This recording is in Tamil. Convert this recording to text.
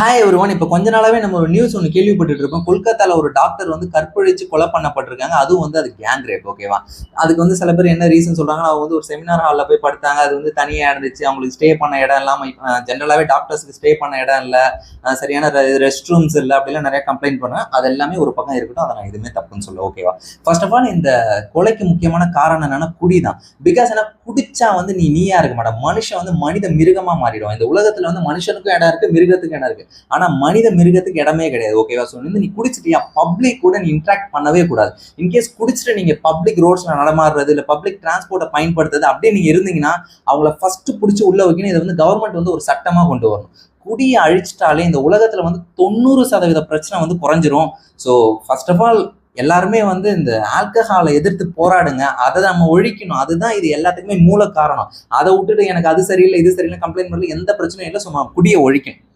Hi everyone. இப்போ கொஞ்ச நாளாவே நம்ம ஒரு நியூஸ் ஒன்று கேள்விப்பட்டுட்டு இருக்கோம். கொல்கத்தால ஒரு டாக்டர் வந்து கற்பழிச்சு கொலை பண்ணப்பட்டிருக்காங்க. அதுவும் வந்து அது கேங் ரேப். ஓகேவா? அதுக்கு வந்து சில பேர் என்ன ரீசன் சொல்றாங்கன்னா, அவங்க வந்து ஒரு செமினார் ஹாலில் போய் படுத்தாங்க. அது வந்து தனியா இருந்துச்சு. அவங்களுக்கு ஸ்டே பண்ண இடம் இல்லாம ஜென்ரலாவே டாக்டர்ஸ்க்கு ஸ்டே பண்ண இடம் இல்லை, சரியான ரெஸ்ட் ரூம்ஸ் இல்லை, அப்படிலாம் நிறைய கம்ப்ளைண்ட் பண்ணேன். அது எல்லாமே ஒரு பக்கம் இருக்கட்டும். அதை நான் எதுவுமே தப்புன்னு சொல்ல. ஓகேவா? ஃபர்ஸ்ட் ஆஃப் ஆல் இந்த கொலைக்கு முக்கியமான காரணம் என்னன்னா குடி தான். பிகாஸ் ஏன்னா குடிச்சா வந்து நீயா இருக்க மாட்டேன். மனுஷன் வந்து மனித மிருகமா மாறிடும். இந்த உலகத்துல வந்து மனுஷனுக்கும் இடம் இருக்கு, மிருகத்துக்கும் இடம் இருக்கு. ஆனா மனித மிருகத்துக்கு இடமே கிடையாது. ஓகேவா? ஸோ வந்து நீ குடிச்சிட்டியா, பப்ளிக் கூட நீ இன்ட்ராக்ட் பண்ணவே கூடாது. இன்கேஸ் குடிச்சிட்டு நீங்க பப்ளிக் ரோட்ஸ்ல நடமாடுறது இல்ல பப்ளிக் டிரான்ஸ்போர்ட்டை பயன்படுத்துறது அப்படியே நீங்க இருந்தீங்கன்னா அவங்கள ஃபர்ஸ்ட் பிடிச்சி உள்ள வைக்கணும். இதை வந்து கவர்மெண்ட் வந்து ஒரு சட்டமா கொண்டு வரணும். குடியை அழிச்சிட்டாலே இந்த உலகத்துல வந்து 90% பிரச்சனை வந்து குறைஞ்சிரும். ஸோ ஃபர்ஸ்ட் ஆஃப் ஆல் எல்லாருமே வந்து இந்த ஆல்கஹாலை எதிர்த்து போராடுங்க. அதை நம்ம ஒழிக்கணும். அதுதான் இது எல்லாத்துக்குமே மூல காரணம். அதை விட்டுட்டு எனக்கு அது சரியில்லை இது சரியில்லை கம்ப்ளைண்ட் பண்ணல எந்த பிரச்சனையும் இல்லை. சும்மா குடியை ஒழிக்கணும்.